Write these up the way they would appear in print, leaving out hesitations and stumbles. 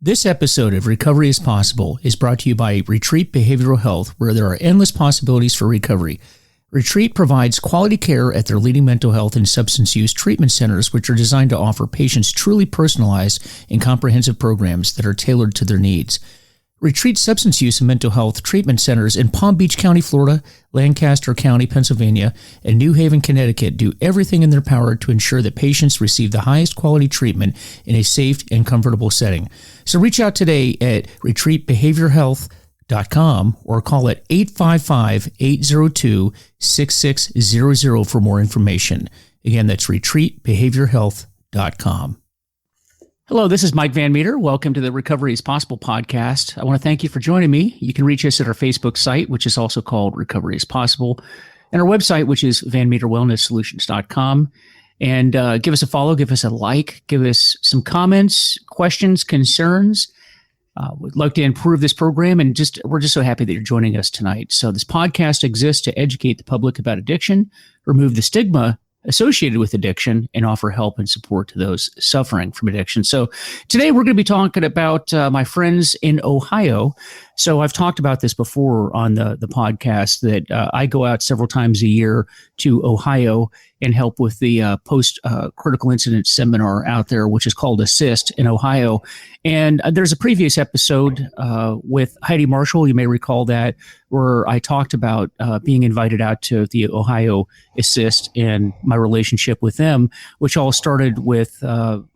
This episode of Recovery is Possible is brought to you by Retreat Behavioral Health, where there are endless possibilities for recovery. Retreat provides quality care at their leading mental health and substance use treatment centers, which are designed to offer patients truly personalized and comprehensive programs that are tailored to their needs. Retreat substance use and mental health treatment centers in Palm Beach County, Florida, Lancaster County, Pennsylvania, and New Haven, Connecticut do everything in their power to ensure that patients receive the highest quality treatment in a safe and comfortable setting. So reach out today at retreatbehaviorhealth.com or call it 855-802-6600 for more information. Again, that's retreatbehaviorhealth.com. Hello, this is Mike Van Meter. Welcome to the Recovery is Possible podcast. I want to thank you for joining me. You can reach us at our Facebook site, which is also called Recovery is Possible, and our website, which is vanmeterwellnesssolutions.com. And give us a follow, give us a like, give us some comments, questions, concerns. We'd like to improve this program, and we're just so happy that you're joining us tonight. So this podcast exists to educate the public about addiction, remove the stigma associated with addiction, and offer help and support to those suffering from addiction. So today we're going to be talking about my friends in Ohio. So I've talked about this before on the podcast that I go out several times a year to Ohio and help with the post-critical incident seminar out there, which is called ASSIST in Ohio. And there's a previous episode with Heidi Marshall, you may recall that, where I talked about being invited out to the Ohio ASSIST and my relationship with them, which all started with the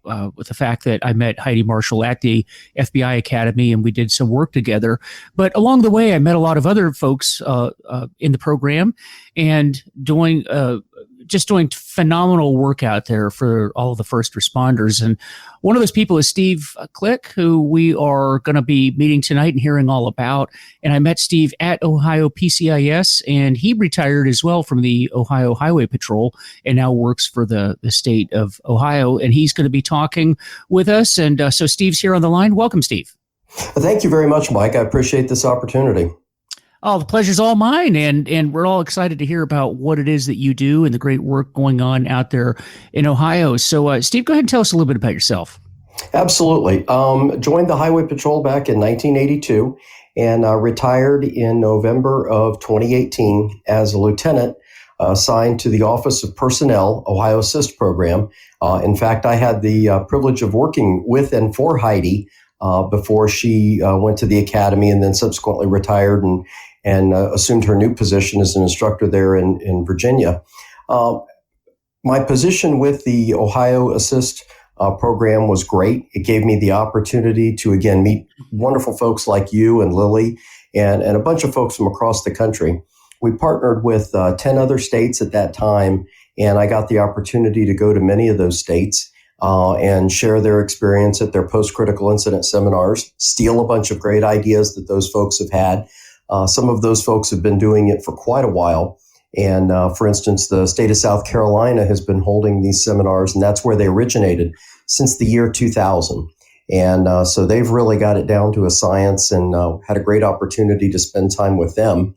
fact that I met Heidi Marshall at the FBI Academy and we did some work together. But along the way, I met a lot of other folks in the program and doing phenomenal work out there for all of the first responders. And one of those people is Steve Click, who we are going to be meeting tonight and hearing all about. And I met Steve at Ohio PCIS, and he retired as well from the Ohio Highway Patrol and now works for the state of Ohio. And he's going to be talking with us. And so Steve's here on the line. Welcome, Steve. Thank you very much, Mike. I appreciate this opportunity. Oh, the pleasure's all mine, and we're all excited to hear about what it is that you do and the great work going on out there in Ohio. So, Steve, go ahead and tell us a little bit about yourself. Absolutely. Joined the Highway Patrol back in 1982 and retired in November of 2018 as a lieutenant assigned to the Office of Personnel, Ohio ASSIST program. In fact, I had the privilege of working with and for Heidi before she went to the academy and then subsequently retired and assumed her new position as an instructor there in Virginia. My position with the Ohio ASSIST program was great. It gave me the opportunity to, again, meet wonderful folks like you and Lily and a bunch of folks from across the country. We partnered with 10 other states at that time, and I got the opportunity to go to many of those states and share their experience at their post-critical incident seminars, steal a bunch of great ideas that those folks have had. Some of those folks have been doing it for quite a while. And for instance, the state of South Carolina has been holding these seminars, and that's where they originated since the year 2000. And so they've really got it down to a science and had a great opportunity to spend time with them.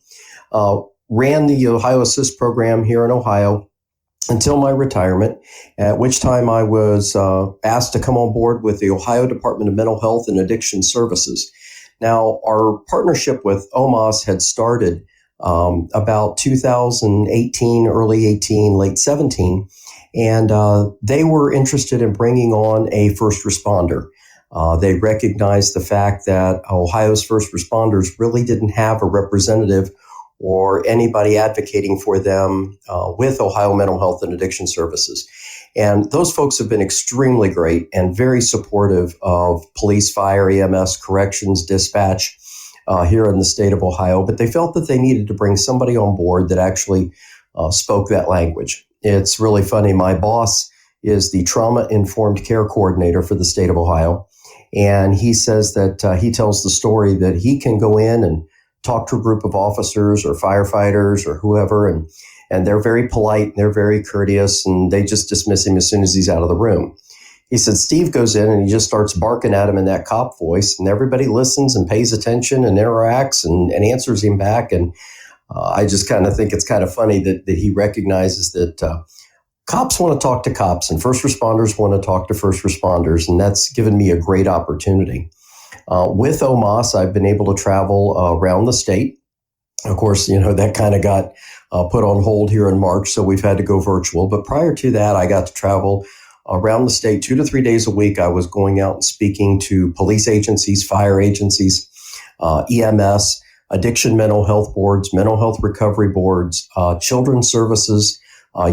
Ran the Ohio ASSIST program here in Ohio until my retirement, at which time I was asked to come on board with the Ohio Department of Mental Health and Addiction Services. Now, our partnership with OMAS had started about 2018, early 18, late 17, and they were interested in bringing on a first responder. They recognized the fact that Ohio's first responders really didn't have a representative or anybody advocating for them with Ohio Mental Health and Addiction Services. And those folks have been extremely great and very supportive of police, fire, EMS, corrections, dispatch here in the state of Ohio. But they felt that they needed to bring somebody on board that actually spoke that language. It's really funny. My boss is the trauma-informed care coordinator for the state of Ohio. And he says that he tells the story that he can go in and talk to a group of officers or firefighters or whoever, and they're very polite, and they're very courteous, and they just dismiss him as soon as he's out of the room. He said Steve goes in and he just starts barking at him in that cop voice, and everybody listens and pays attention and interacts and answers him back. And I just kind of think it's kind of funny that he recognizes that cops want to talk to cops and first responders want to talk to first responders, and that's given me a great opportunity. With OMAS, I've been able to travel around the state. Of course, that kind of got put on hold here in March, so we've had to go virtual. But prior to that, I got to travel around the state 2 to 3 days a week. I was going out and speaking to police agencies, fire agencies, EMS, addiction mental health boards, mental health recovery boards, children's services,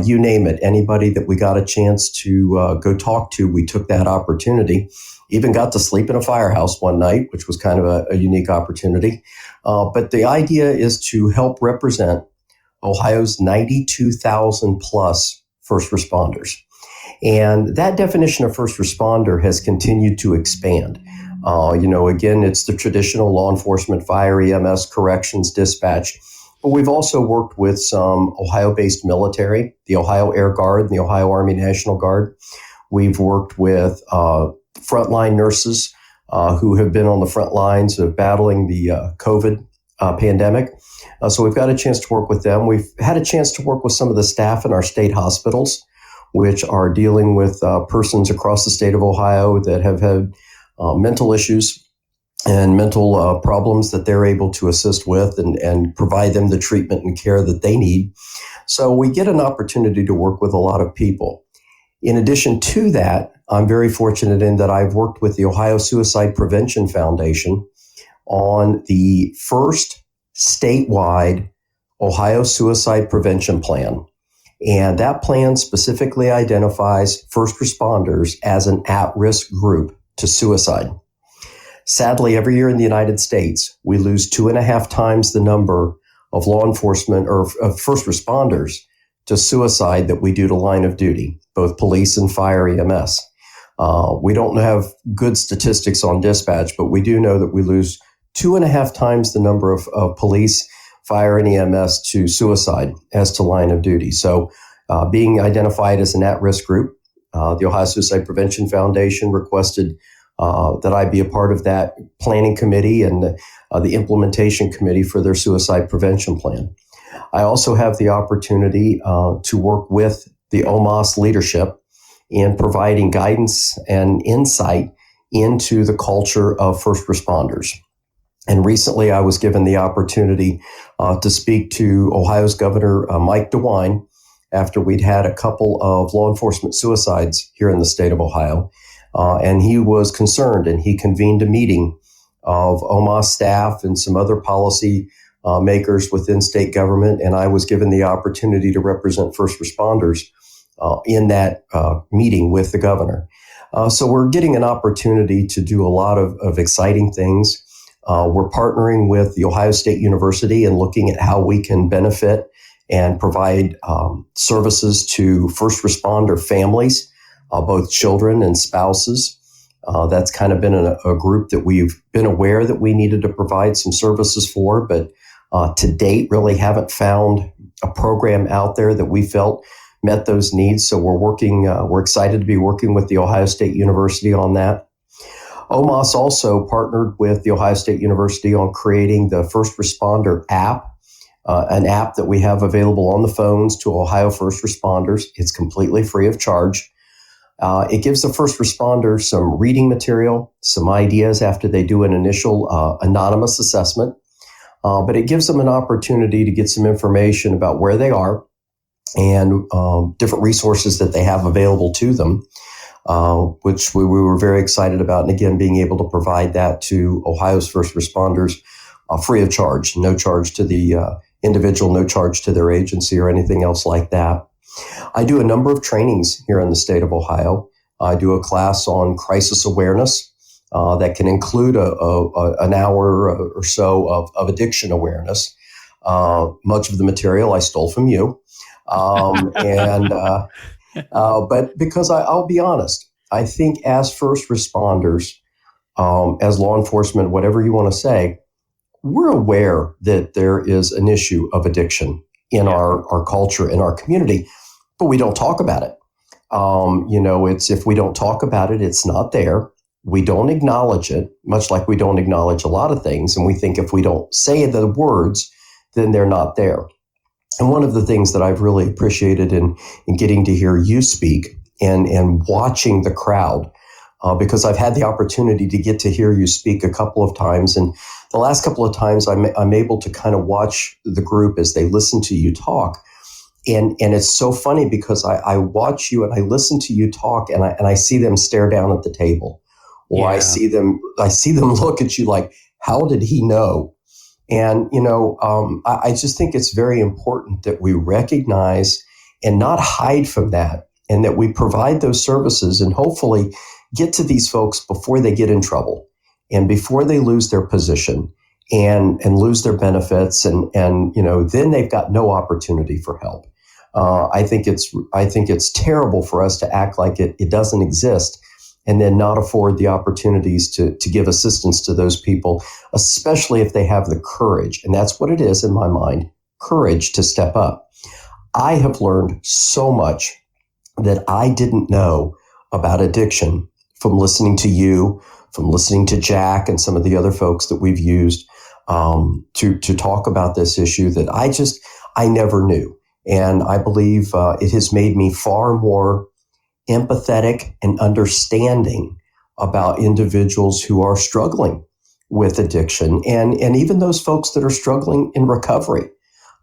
you name it. Anybody that we got a chance to go talk to, we took that opportunity. Even got to sleep in a firehouse one night, which was kind of a unique opportunity. But the idea is to help represent Ohio's 92,000 plus first responders. And that definition of first responder has continued to expand. Again, it's the traditional law enforcement, fire, EMS, corrections, dispatch. But we've also worked with some Ohio-based military, the Ohio Air Guard and the Ohio Army National Guard. We've worked with frontline nurses who have been on the front lines of battling the COVID pandemic. So we've got a chance to work with them. We've had a chance to work with some of the staff in our state hospitals, which are dealing with persons across the state of Ohio that have had mental issues and mental problems that they're able to assist with and provide them the treatment and care that they need. So we get an opportunity to work with a lot of people. In addition to that, I'm very fortunate in that I've worked with the Ohio Suicide Prevention Foundation on the first statewide Ohio Suicide Prevention Plan. And that plan specifically identifies first responders as an at-risk group to suicide. Sadly, every year in the United States, we lose 2.5 times the number of law enforcement or of first responders to suicide that we do to line of duty, both police and fire EMS. We don't have good statistics on dispatch, but we do know that we lose 2.5 times the number of police, fire, and EMS to suicide as to line of duty. So being identified as an at-risk group, the Ohio Suicide Prevention Foundation requested that I be a part of that planning committee and the implementation committee for their suicide prevention plan. I also have the opportunity to work with the OMAS leadership in providing guidance and insight into the culture of first responders. And recently I was given the opportunity to speak to Ohio's Governor Mike DeWine after we'd had a couple of law enforcement suicides here in the state of Ohio. And he was concerned, and he convened a meeting of OMAS staff and some other policy makers within state government. And I was given the opportunity to represent first responders in that meeting with the governor. So we're getting an opportunity to do a lot of exciting things. We're partnering with the Ohio State University and looking at how we can benefit and provide services to first responder families, both children and spouses. That's kind of been a group that we've been aware that we needed to provide some services for, but to date really haven't found a program out there that we felt met those needs. So we're excited to be working with the Ohio State University on that. OMAS also partnered with the Ohio State University on creating the First Responder app, an app that we have available on the phones to Ohio first responders. It's completely free of charge. It gives the first responders some reading material, some ideas after they do an initial anonymous assessment, but it gives them an opportunity to get some information about where they are and different resources that they have available to them, which we were very excited about. And again, being able to provide that to Ohio's first responders free of charge, no charge to the individual, no charge to their agency or anything else like that. I do a number of trainings here in the state of Ohio. I do a class on crisis awareness that can include an hour or so of addiction awareness. Much of the material I stole from you. But because I'll be honest, I think as first responders, as law enforcement, whatever you want to say, we're aware that there is an issue of addiction in our culture, in our community, but we don't talk about it. It's if we don't talk about it, it's not there. We don't acknowledge it, much like we don't acknowledge a lot of things. And we think if we don't say the words, then they're not there. And one of the things that I've really appreciated in getting to hear you speak and watching the crowd because I've had the opportunity to get to hear you speak a couple of times. And the last couple of times I'm able to kind of watch the group as they listen to you talk. And it's so funny because I watch you and I listen to you talk and I see them stare down at the table, or Yeah. I see them look at you like, how did he know? And, I just think it's very important that we recognize and not hide from that, and that we provide those services and hopefully get to these folks before they get in trouble and before they lose their position and lose their benefits. And then they've got no opportunity for help. I think it's terrible for us to act like it doesn't exist and then not afford the opportunities to give assistance to those people, especially if they have the courage. And that's what it is in my mind, courage to step up. I have learned so much that I didn't know about addiction from listening to you, from listening to Jack and some of the other folks that we've used to talk about this issue that I never knew. And I believe it has made me far more empathetic and understanding about individuals who are struggling with addiction and even those folks that are struggling in recovery.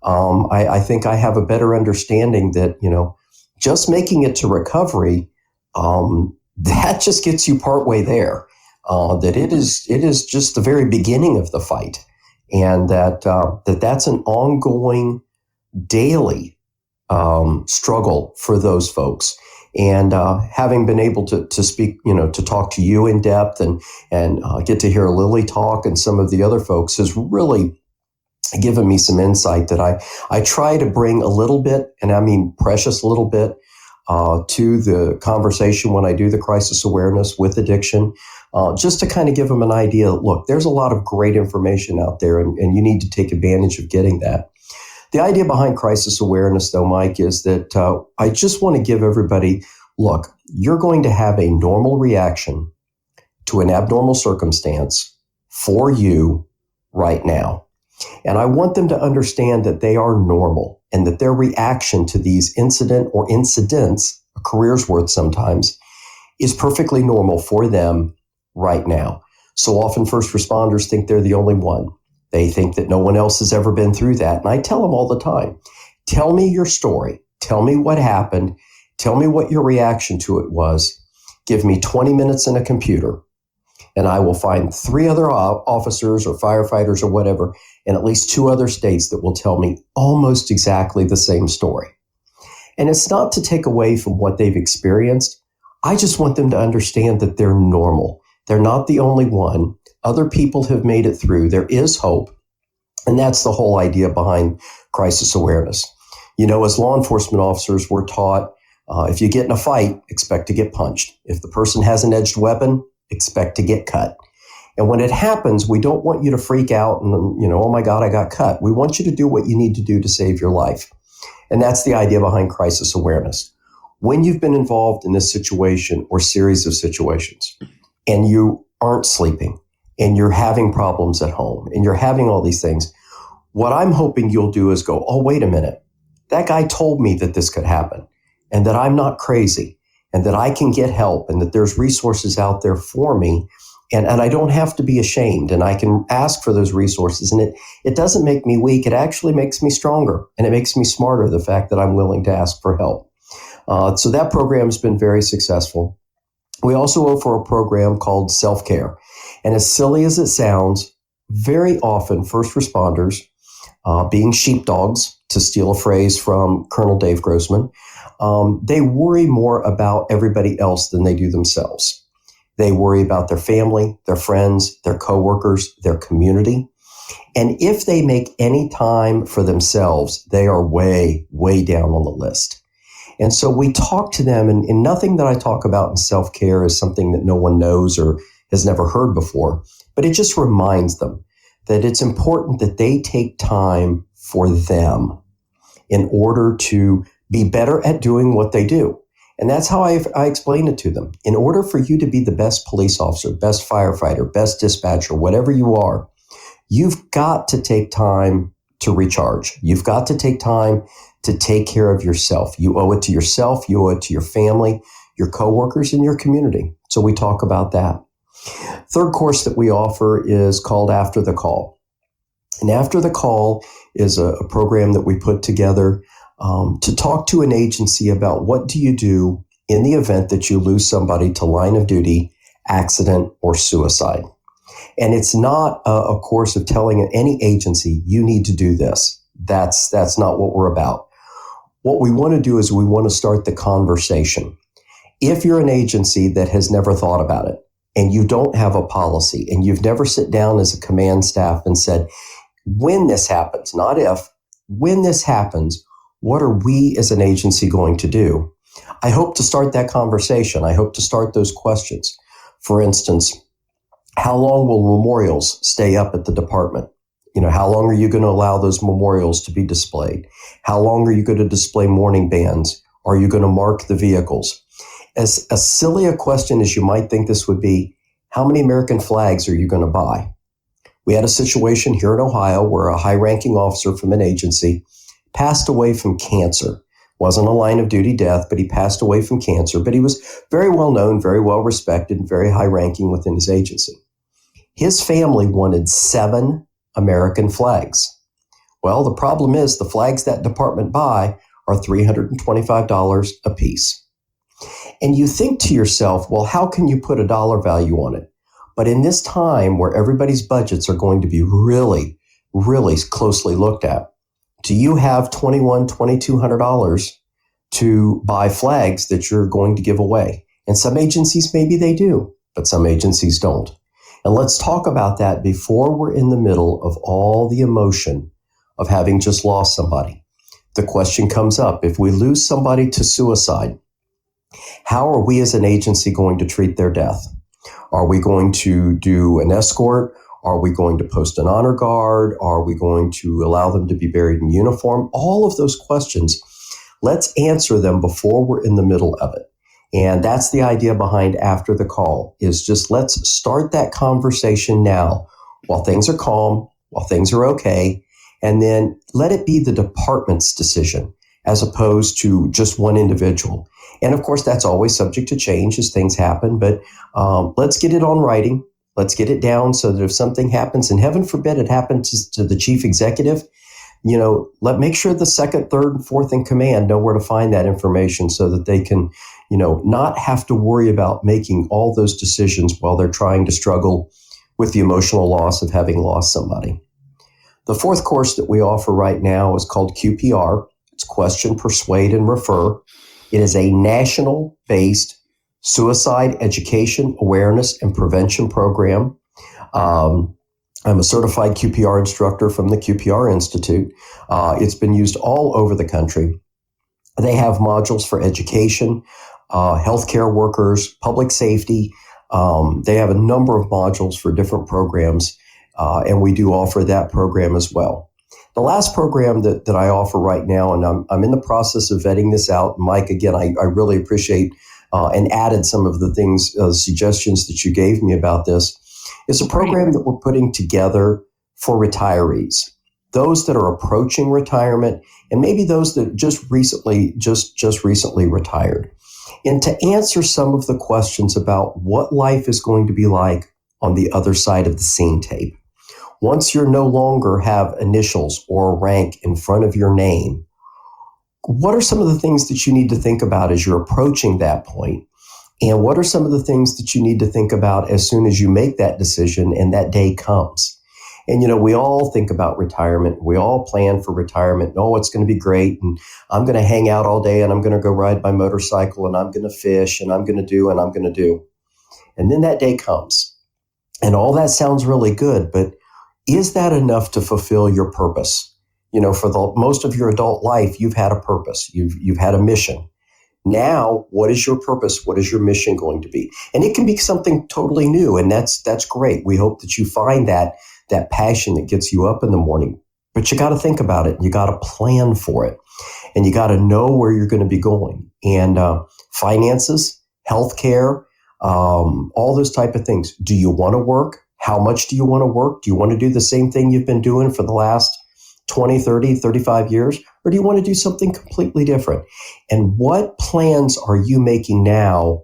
I think I have a better understanding that, just making it to recovery, that just gets you partway there. That it is just the very beginning of the fight, and that's an ongoing, daily struggle for those folks. And having been able to speak, to talk to you in depth and get to hear Lily talk and some of the other folks has really given me some insight that I try to bring a little bit, and I mean precious little bit, to the conversation when I do the crisis awareness with addiction, just to kind of give them an idea. Look, there's a lot of great information out there, and you need to take advantage of getting that. The idea behind crisis awareness, though, Mike, is that I just want to give everybody, look, you're going to have a normal reaction to an abnormal circumstance for you right now. And I want them to understand that they are normal and that their reaction to these incident or incidents, a career's worth sometimes, is perfectly normal for them right now. So often first responders think they're the only one. They think that no one else has ever been through that. And I tell them all the time, tell me your story. Tell me what happened. Tell me what your reaction to it was. Give me 20 minutes in a computer, and I will find 3 other officers or firefighters or whatever in at least 2 other states that will tell me almost exactly the same story. And it's not to take away from what they've experienced. I just want them to understand that they're normal. They're not the only one. Other people have made it through. There is hope. And that's the whole idea behind crisis awareness. As law enforcement officers, we're taught, if you get in a fight, expect to get punched. If the person has an edged weapon, expect to get cut. And when it happens, we don't want you to freak out and, oh my God, I got cut. We want you to do what you need to do to save your life. And that's the idea behind crisis awareness. When you've been involved in this situation or series of situations, and you aren't sleeping, and you're having problems at home, and you're having all these things, what I'm hoping you'll do is go, oh, wait a minute. That guy told me that this could happen, and that I'm not crazy, and that I can get help, and that there's resources out there for me, and I don't have to be ashamed, and I can ask for those resources. And it doesn't make me weak. It actually makes me stronger, and it makes me smarter, the fact that I'm willing to ask for help. So that program has been very successful. We also offer a program called Self-Care. And as silly as it sounds, very often first responders, being sheepdogs, to steal a phrase from Colonel Dave Grossman, they worry more about everybody else than they do themselves. They worry about their family, their friends, their coworkers, their community. And if they make any time for themselves, they are way, way down on the list. And so we talk to them, and nothing that I talk about in self-care is something that no one knows or has never heard before, but it just reminds them that it's important that they take time for them in order to be better at doing what they do. And that's how I explain it to them. In order for you to be the best police officer, best firefighter, best dispatcher, whatever you are, you've got to take time to recharge. You've got to take time to take care of yourself. You owe it to yourself. You owe it to your family. your coworkers, and your community. So we talk about that. Third course that we offer is called After the Call. And After the Call is a program that we put together to talk to an agency about what do you do in the event that you lose somebody to line of duty, accident, or suicide. And it's not a course of telling any agency, you need to do this. That's not what we're about. What we want to do is we want to start the conversation. If you're an agency that has never thought about it, and you don't have a policy, and you've never sit down as a command staff and said, when this happens, not if, when this happens, what are we as an agency going to do? I hope to start that conversation. I hope to start those questions. For instance, how long will memorials stay up at the department? How long are you going to allow those memorials to be displayed? How long are you going to display mourning bands? Are you going to mark the vehicles? As silly a question as you might think this would be, how many American flags are you going to buy? We had a situation here in Ohio where a high-ranking officer from an agency passed away from cancer. Wasn't a line of duty death, but he passed away from cancer. But he was very well known, very well respected, and very high-ranking within his agency. His family wanted 7 American flags. Well, the problem is the flags that department buy are $325 a piece. And you think to yourself, well, how can you put a dollar value on it? But in this time where everybody's budgets are going to be really, really closely looked at, do you have $2,100, $2,200 to buy flags that you're going to give away? And some agencies, maybe they do, but some agencies don't. And let's talk about that before we're in the middle of all the emotion of having just lost somebody. The question comes up, if we lose somebody to suicide, how are we as an agency going to treat their death? Are we going to do an escort? Are we going to post an honor guard? Are we going to allow them to be buried in uniform? All of those questions, let's answer them before we're in the middle of it. And that's the idea behind After the Call, is just let's start that conversation now while things are calm, while things are okay, and then let it be the department's decision as opposed to just one individual. And of course, that's always subject to change as things happen, but let's get it on writing. Let's get it down so that if something happens, and heaven forbid it happens to the chief executive, make sure the second, third, and fourth in command know where to find that information so that they can, not have to worry about making all those decisions while they're trying to struggle with the emotional loss of having lost somebody. The fourth course that we offer right now is called QPR. It's Question, Persuade, and Refer. It is a national-based suicide education, awareness, and prevention program. I'm a certified QPR instructor from the QPR Institute. It's been used all over the country. They have modules for education, healthcare workers, public safety. They have a number of modules for different programs, and we do offer that program as well. The last program that I offer right now, and I'm in the process of vetting this out. Mike, again, I really appreciate and added some of the things, suggestions that you gave me about this. It's a program that we're putting together for retirees, those that are approaching retirement, and maybe those that just recently retired. And to answer some of the questions about what life is going to be like on the other side of the scene tape. Once you no longer have initials or rank in front of your name, what are some of the things that you need to think about as you're approaching that point? And what are some of the things that you need to think about as soon as you make that decision and that day comes? And, we all think about retirement. We all plan for retirement. Oh, it's going to be great. And I'm going to hang out all day and I'm going to go ride my motorcycle and I'm going to fish and I'm going to do and I'm going to do. And then that day comes. And all that sounds really good, but is that enough to fulfill your purpose? For the most of your adult life, you've had a purpose. You've had a mission. Now, what is your purpose? What is your mission going to be? And it can be something totally new, and that's great. We hope that you find that passion that gets you up in the morning. But you got to think about it. You got to plan for it, and you got to know where you're going to be going. And finances, healthcare, all those type of things. Do you want to work? How much do you want to work? Do you want to do the same thing you've been doing for the last 20, 30, 35 years? Or do you want to do something completely different? And what plans are you making now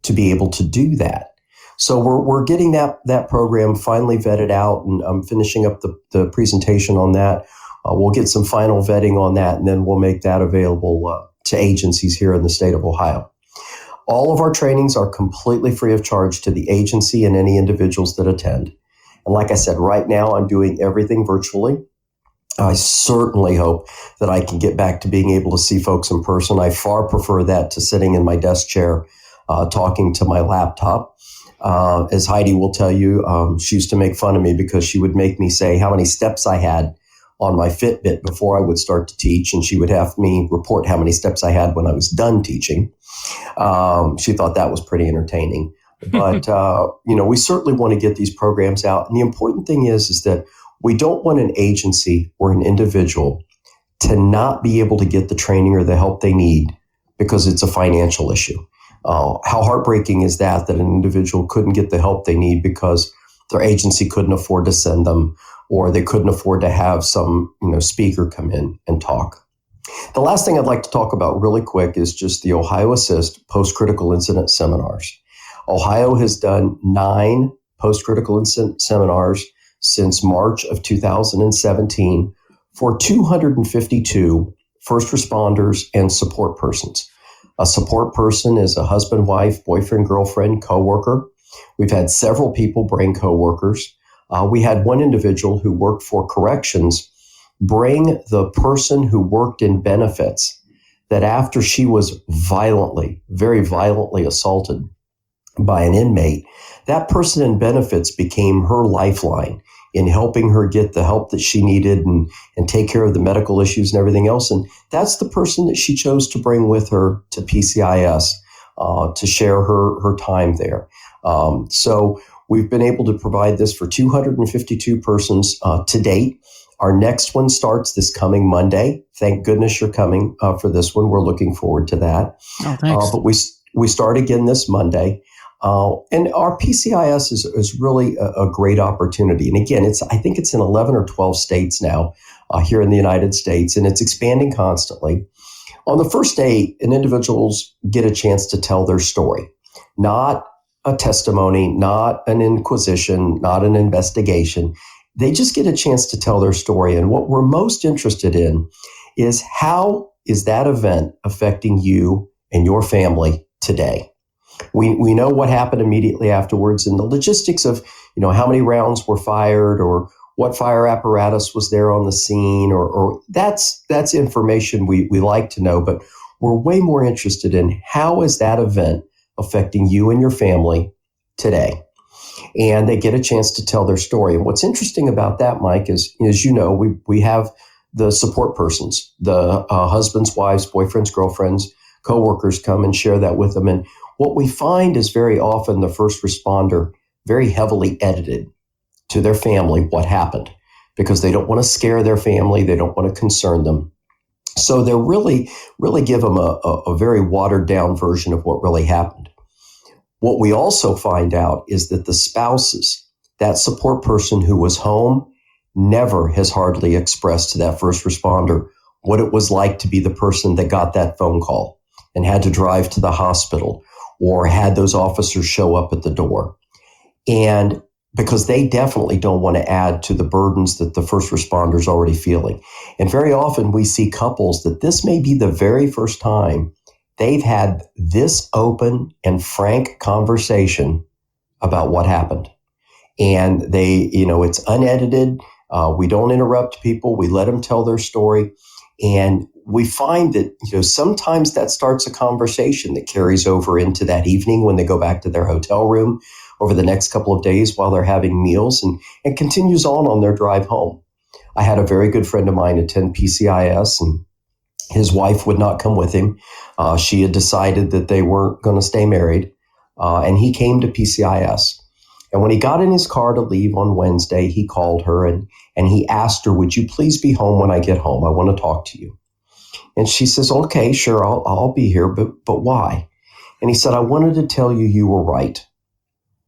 to be able to do that? So we're getting that program finally vetted out, and I'm finishing up the presentation on that. We'll get some final vetting on that, and then we'll make that available to agencies here in the state of Ohio. All of our trainings are completely free of charge to the agency and any individuals that attend. And like I said, right now I'm doing everything virtually. I certainly hope that I can get back to being able to see folks in person. I far prefer that to sitting in my desk chair talking to my laptop. As Heidi will tell you, she used to make fun of me because she would make me say how many steps I had on my Fitbit before I would start to teach, and she would have me report how many steps I had when I was done teaching. She thought that was pretty entertaining. But, we certainly want to get these programs out. And the important thing is that we don't want an agency or an individual to not be able to get the training or the help they need because it's a financial issue. How heartbreaking is that an individual couldn't get the help they need because their agency couldn't afford to send them, or they couldn't afford to have some, speaker come in and talk. The last thing I'd like to talk about really quick is just the Ohio Assist Post-Critical Incident Seminars. Ohio has done 9 post-critical incident seminars since March of 2017 for 252 first responders and support persons. A support person is a husband, wife, boyfriend, girlfriend, coworker. We've had several people bring coworkers. We had one individual who worked for corrections bring the person who worked in benefits that after she was very violently assaulted by an inmate, that person in benefits became her lifeline in helping her get the help that she needed and take care of the medical issues and everything else. And that's the person that she chose to bring with her to PCIS to share her time there. So we've been able to provide this for 252 persons to date. Our next one starts this coming Monday. Thank goodness you're coming for this one. We're looking forward to that. Oh, thanks. But we start again this Monday. And our PCIS is really a great opportunity. And again, I think it's in 11 or 12 states now here in the United States, and it's expanding constantly. On the first day, individuals get a chance to tell their story, not a testimony, not an inquisition, not an investigation. They just get a chance to tell their story. And what we're most interested in is how is that event affecting you and your family today? We know what happened immediately afterwards and the logistics of, how many rounds were fired or what fire apparatus was there on the scene, or that's information we like to know, but we're way more interested in how is that event affecting you and your family today? And they get a chance to tell their story. And what's interesting about that, Mike, is, as you know, we have the support persons, the husbands, wives, boyfriends, girlfriends, coworkers come and share that with them. And what we find is very often the first responder very heavily edited to their family what happened because they don't want to scare their family. They don't want to concern them. So they're really give them a very watered down version of what really happened. What we also find out is that the spouses, that support person who was home, never has hardly expressed to that first responder what it was like to be the person that got that phone call and had to drive to the hospital or had those officers show up at the door. And because they definitely don't want to add to the burdens that the first responder's already feeling. And very often we see couples that this may be the very first time they've had this open and frank conversation about what happened. And they, it's unedited. We don't interrupt people. We let them tell their story. And we find that, sometimes that starts a conversation that carries over into that evening when they go back to their hotel room over the next couple of days while they're having meals and continues on their drive home. I had a very good friend of mine attend PCIS, and his wife would not come with him. She had decided that they weren't going to stay married, and he came to PCIS. And when he got in his car to leave on Wednesday, he called her and he asked her, "Would you please be home when I get home? I want to talk to you." And she says, "Okay, sure, I'll be here, but why?" And he said, "I wanted to tell you you were right."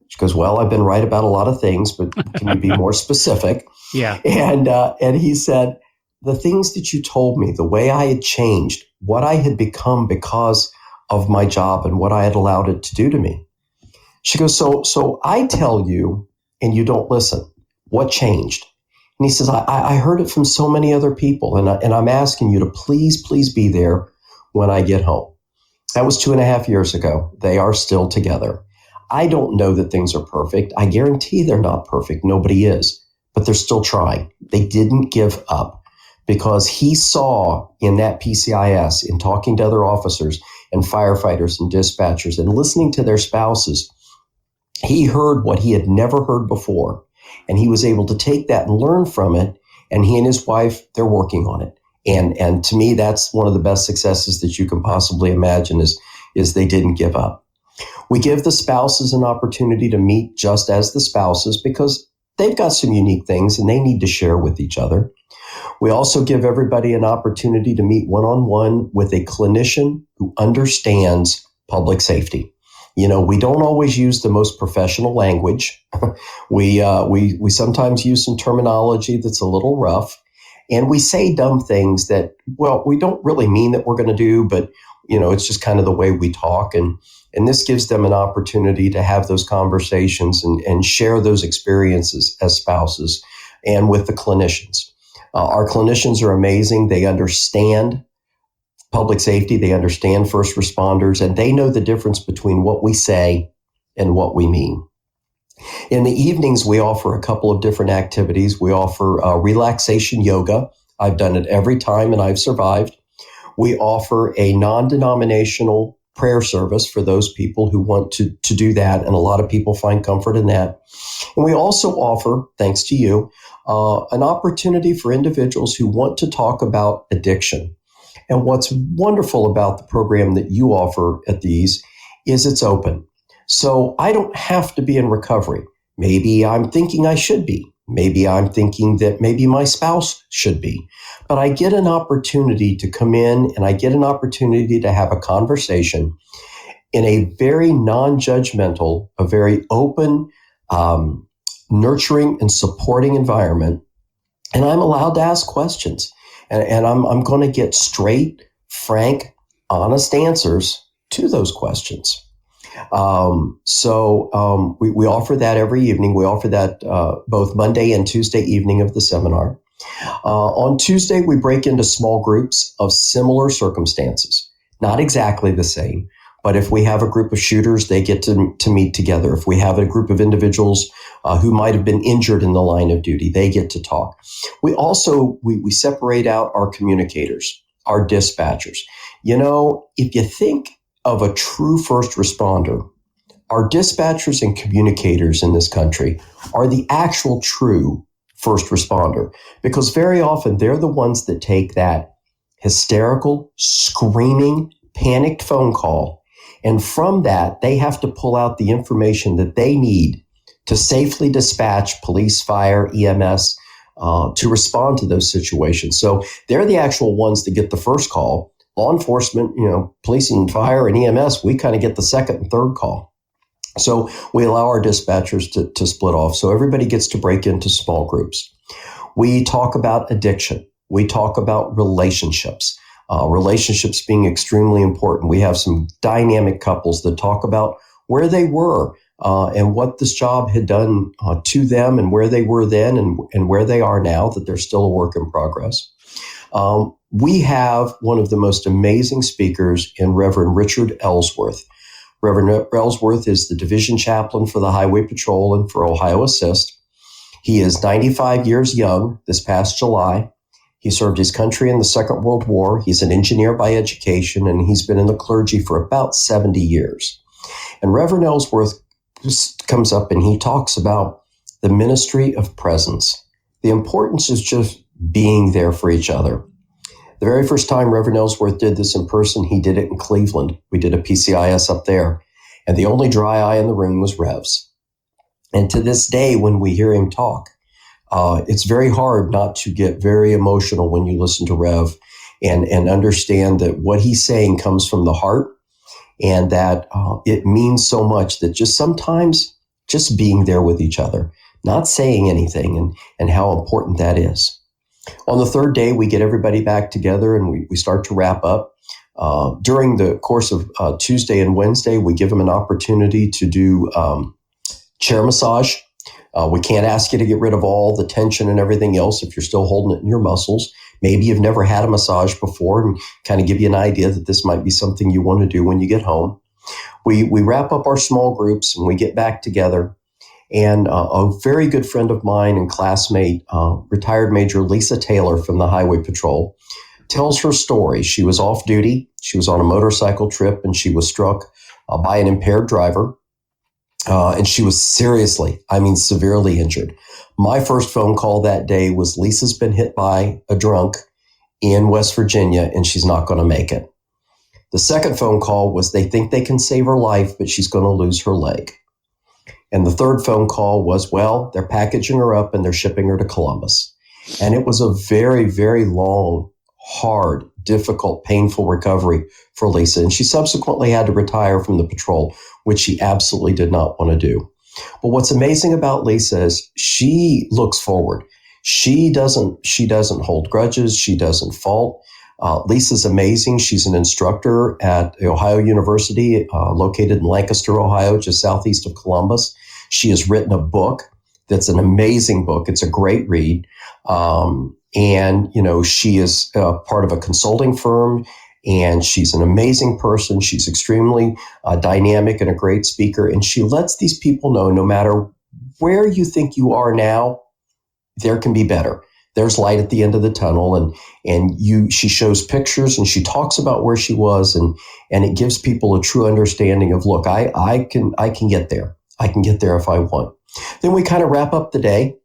She goes, "Well, I've been right about a lot of things, but can you be more specific?" Yeah. And he said, the things that you told me, the way I had changed, what I had become because of my job and what I had allowed it to do to me. She goes, so I tell you and you don't listen. What changed? And he says, I heard it from so many other people, and I'm asking you to please be there when I get home. That was 2.5 years ago. They are still together. I don't know that things are perfect. I guarantee they're not perfect. Nobody is, but they're still trying. They didn't give up because he saw in that PCIS, in talking to other officers and firefighters and dispatchers and listening to their spouses, he heard what he had never heard before. And he was able to take that and learn from it. And he and his wife, they're working on it. And to me, that's one of the best successes that you can possibly imagine is they didn't give up. We give the spouses an opportunity to meet just as the spouses because they've got some unique things and they need to share with each other. We also give everybody an opportunity to meet one-on-one with a clinician who understands public safety. You know, we don't always use the most professional language. We sometimes use some terminology that's a little rough, and we say dumb things that, well, we don't really mean that we're going to do, but you know, it's just kind of the way we talk, and this gives them an opportunity to have those conversations and share those experiences as spouses and with the clinicians. Our clinicians are amazing. They understand public safety. They understand first responders, and they know the difference between what we say and what we mean. In the evenings, we offer a couple of different activities. We offer relaxation yoga. I've done it every time and I've survived. We offer a non-denominational prayer service for those people who want to do that, and a lot of people find comfort in that. And we also offer, thanks to you, an opportunity for individuals who want to talk about addiction. And what's wonderful about the program that you offer at these is it's open. So I don't have to be in recovery. Maybe I'm thinking I should be. Maybe I'm thinking that maybe my spouse should be. But I get an opportunity to come in and I get an opportunity to have a conversation in a very non-judgmental, a very open, nurturing and supporting environment. And I'm allowed to ask questions. And I'm going to get straight, frank, honest answers to those questions. So we offer that every evening. We offer that both Monday and Tuesday evening of the seminar. On Tuesday, we break into small groups of similar circumstances, not exactly the same. But if we have a group of shooters, they get to meet together. If we have a group of individuals who might have been injured in the line of duty, they get to talk. We also, we separate out our communicators, our dispatchers. You know, if you think of a true first responder, our dispatchers and communicators in this country are the actual true first responder, because very often they're the ones that take that hysterical, screaming, panicked phone call. And from that, they have to pull out the information that they need to safely dispatch police, fire, EMS, to respond to those situations. So they're the actual ones that get the first call. Law enforcement, you know, police and fire and EMS, we kind of get the second and third call. So we allow our dispatchers to split off. So everybody gets to break into small groups. We talk about addiction. We talk about relationships. Relationships being extremely important. We have some dynamic couples that talk about where they were and what this job had done to them and where they were then and where they are now, that they're still a work in progress. We have one of the most amazing speakers in Reverend Richard Ellsworth. Reverend Ellsworth is the division chaplain for the Highway Patrol and for Ohio Assist. He is 95 years young this past July. He served his country in the Second World War. He's an engineer by education, and he's been in the clergy for about 70 years. And Reverend Ellsworth comes up and he talks about the ministry of presence. The importance is just being there for each other. The very first time Reverend Ellsworth did this in person, he did it in Cleveland. We did a PCIS up there, and the only dry eye in the room was Rev's. And to this day, when we hear him talk, it's very hard not to get very emotional when you listen to Rev and understand that what he's saying comes from the heart, and that it means so much that just sometimes just being there with each other, not saying anything, and how important that is. On the third day, we get everybody back together and we start to wrap up. During the course of Tuesday and Wednesday, we give them an opportunity to do chair massage. We can't ask you to get rid of all the tension and everything else if you're still holding it in your muscles. Maybe you've never had a massage before, and kind of give you an idea that this might be something you want to do when you get home. We wrap up our small groups and we get back together. And a very good friend of mine and classmate, retired Major Lisa Taylor from the Highway Patrol, tells her story. She was off duty. She was on a motorcycle trip and she was struck by an impaired driver. And she was severely injured. My first phone call that day was, Lisa's been hit by a drunk in West Virginia and she's not going to make it. The second phone call was, they think they can save her life, but she's going to lose her leg. And the third phone call was, well, they're packaging her up and they're shipping her to Columbus. And it was a very, very long, hard, difficult, painful recovery for Lisa. And she subsequently had to retire from the patrol, which she absolutely did not want to do. But what's amazing about Lisa is she looks forward. She doesn't hold grudges. She doesn't fault. Lisa's amazing. She's an instructor at Ohio University, located in Lancaster, Ohio, just southeast of Columbus. She has written a book that's an amazing book. It's a great read. And, she is part of a consulting firm, and she's an amazing person. She's extremely dynamic and a great speaker. And she lets these people know, no matter where you think you are now, there can be better. There's light at the end of the tunnel, she shows pictures and she talks about where she was, and it gives people a true understanding of, look, I can get there. I can get there if I want. Then we kind of wrap up the day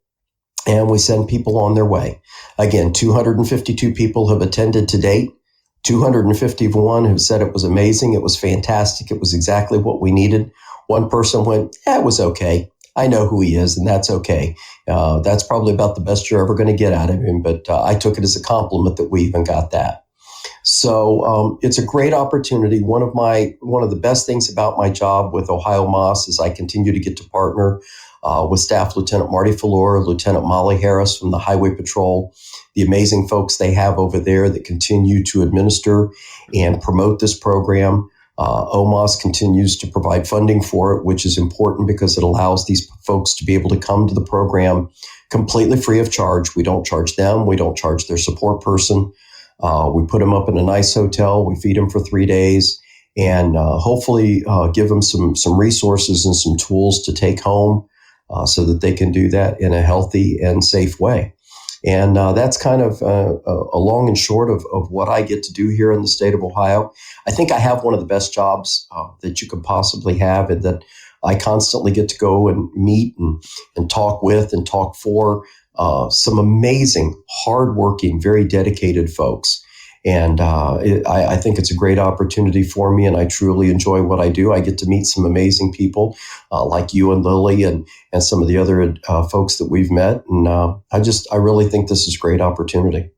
and we send people on their way. Again, 252 people have attended to date. 251 have said it was amazing. It was fantastic. It was exactly what we needed. One person went, it was okay. I know who he is, and that's okay. That's probably about the best you're ever going to get out of him. But I took it as a compliment that we even got that. So it's a great opportunity. One of the best things about my job with Ohio MOS is I continue to get to partner with Staff Lieutenant Marty Falor, Lieutenant Molly Harris from the Highway Patrol, the amazing folks they have over there that continue to administer and promote this program. OMOS continues to provide funding for it, which is important because it allows these folks to be able to come to the program completely free of charge. We don't charge them. We don't charge their support person. We put them up in a nice hotel. We feed them for 3 days and hopefully give them some resources and some tools to take home so that they can do that in a healthy and safe way. And that's kind of a long and short of what I get to do here in the state of Ohio. I think I have one of the best jobs that you could possibly have, and that I constantly get to go and meet and talk with and talk for some amazing, hardworking, very dedicated folks. And I think it's a great opportunity for me, and I truly enjoy what I do. I get to meet some amazing people like you and Lily and some of the other folks that we've met. And I really think this is a great opportunity.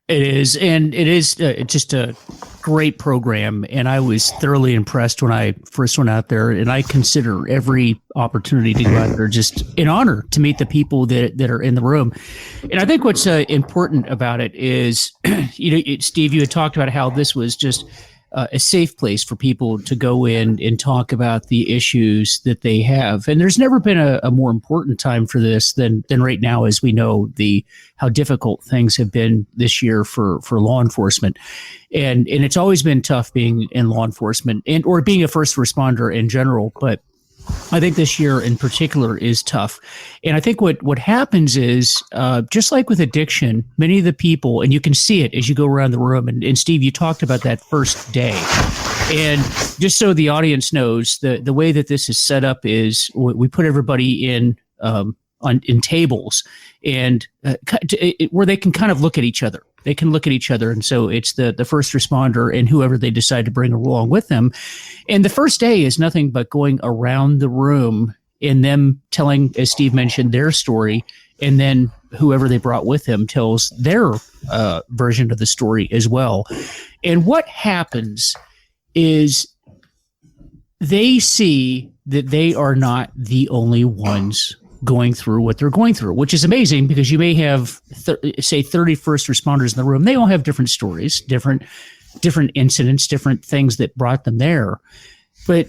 It is, and it is just a great program. And I was thoroughly impressed when I first went out there, and I consider every opportunity to go out there just an honor to meet the people that are in the room. And I think what's important about it is, Steve, you had talked about how this was just a safe place for people to go in and talk about the issues that they have. And there's never been a more important time for this than right now, as we know how difficult things have been this year for law enforcement. And it's always been tough being in law enforcement or being a first responder in general. But I think this year in particular is tough. And I think what happens is, just like with addiction, many of the people, and you can see it as you go around the room, and Steve, you talked about that first day. And just so the audience knows, the way that this is set up is we put everybody in tables and where they can kind of look at each other. They can look at each other. And so it's the first responder and whoever they decide to bring along with them. And the first day is nothing but going around the room and them telling, as Steve mentioned, their story. And then whoever they brought with them tells their version of the story as well. And what happens is they see that they are not the only ones going through what they're going through, which is amazing because you may have, say, 30 first responders in the room. They all have different stories, different incidents, different things that brought them there. But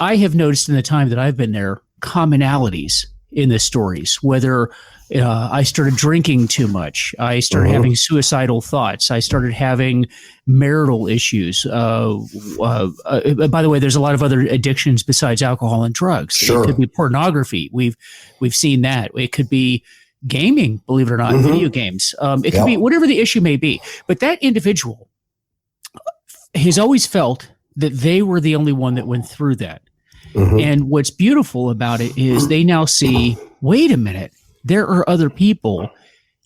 I have noticed in the time that I've been there, commonalities in the stories, whether I started drinking too much, I started having suicidal thoughts, I started having marital issues. By the way, there's a lot of other addictions besides alcohol and drugs. Sure. It could be pornography. We've seen that. It could be gaming, believe it or not, video games. It could be whatever the issue may be. But that individual has always felt that they were the only one that went through that. And what's beautiful about it is they now see, wait a minute, there are other people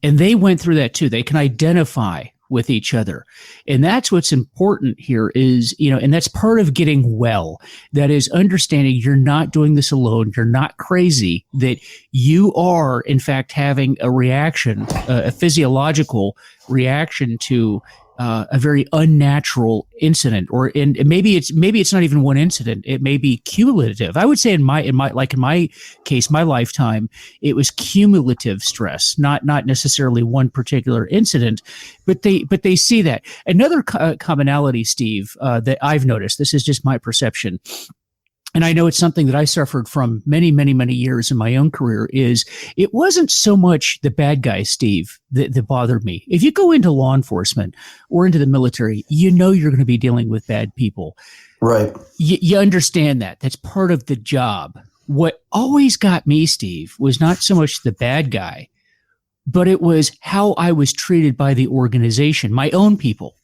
and they went through that too. They can identify with each other. And that's what's important here is, and that's part of getting well. That is understanding you're not doing this alone. You're not crazy, that you are in fact having a reaction, a physiological reaction to a very unnatural incident, and maybe it's not even one incident. It may be cumulative. I would say in my case, my lifetime, it was cumulative stress, not necessarily one particular incident, but they see that. Another commonality, Steve, that I've noticed, this is just my perception, and I know it's something that I suffered from many, many, many years in my own career, is it wasn't so much the bad guys, Steve, that bothered me. If you go into law enforcement or into the military, you're going to be dealing with bad people. Right. You understand that. That's part of the job. What always got me, Steve, was not so much the bad guy, but it was how I was treated by the organization, my own people.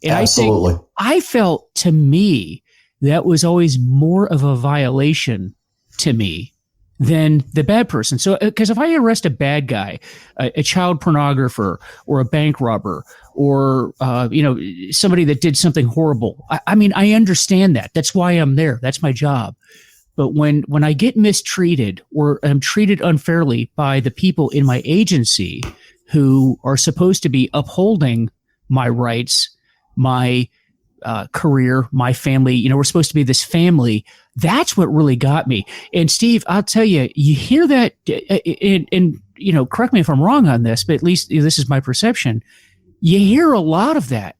And Absolutely. I felt, to me, that was always more of a violation to me than the bad person. So, because if I arrest a bad guy, a child pornographer or a bank robber or, somebody that did something horrible, I mean, I understand that. That's why I'm there. That's my job. But when I get mistreated or I'm treated unfairly by the people in my agency who are supposed to be upholding my rights, my career, my family, we're supposed to be this family. That's what really got me. And Steve, I'll tell you, you hear that, and correct me if I'm wrong on this, but at least this is my perception. You hear a lot of that,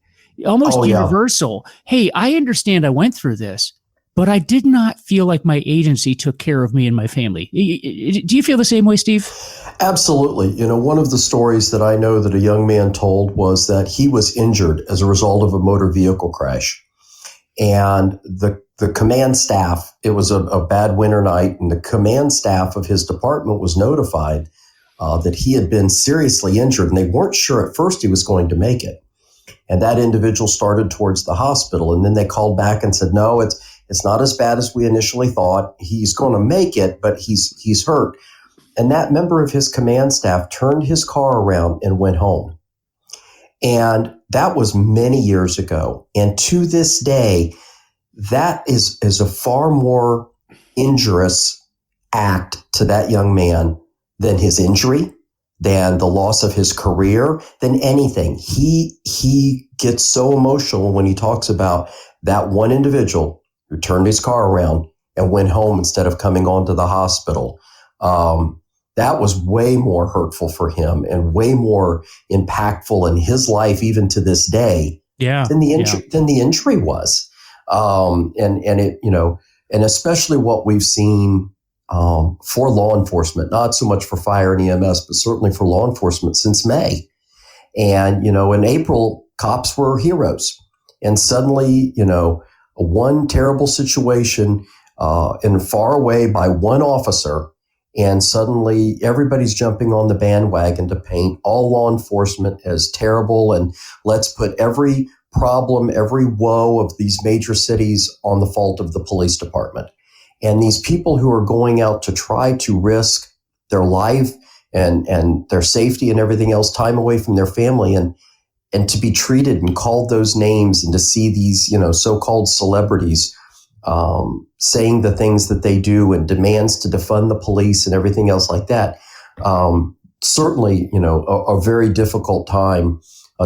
almost universal. Hey, I understand I went through this, but I did not feel like my agency took care of me and my family. Do you feel the same way, Steve? Absolutely. One of the stories that I know that a young man told was that he was injured as a result of a motor vehicle crash. And the command staff, it was a bad winter night, and the command staff of his department was notified that he had been seriously injured, and they weren't sure at first he was going to make it. And that individual started towards the hospital, and then they called back and said, no, it's not as bad as we initially thought. He's going to make it, but he's hurt. And that member of his command staff turned his car around and went home. And that was many years ago. And to this day, that is a far more injurious act to that young man than his injury, than the loss of his career, than anything. He gets so emotional when he talks about that one individual who turned his car around and went home instead of coming on to the hospital. That was way more hurtful for him and way more impactful in his life, even to this day, than the injury was. And especially what we've seen for law enforcement, not so much for fire and EMS, but certainly for law enforcement since May. And, in April, cops were heroes. And suddenly, one terrible situation and far away by one officer, and suddenly everybody's jumping on the bandwagon to paint all law enforcement as terrible. And let's put every problem, every woe of these major cities on the fault of the police department. And these people who are going out to try to risk their life and their safety and everything else, time away from their family, and to be treated and called those names, and to see these, so-called celebrities saying the things that they do and demands to defund the police and everything else like that. Certainly, a very difficult time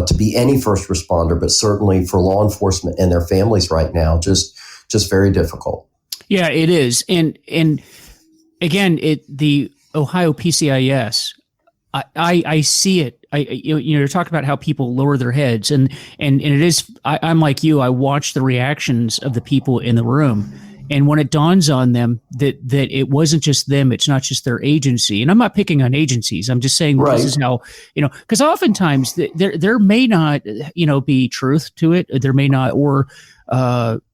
to be any first responder, but certainly for law enforcement and their families right now, just very difficult. Yeah, it is. And again, the Ohio PCIS, I see it. You're talking about how people lower their heads, and it is. I'm like you. I watch the reactions of the people in the room, and when it dawns on them that it wasn't just them, it's not just their agency. And I'm not picking on agencies. I'm just saying this is how, because oftentimes there may not be truth to it. There may not, or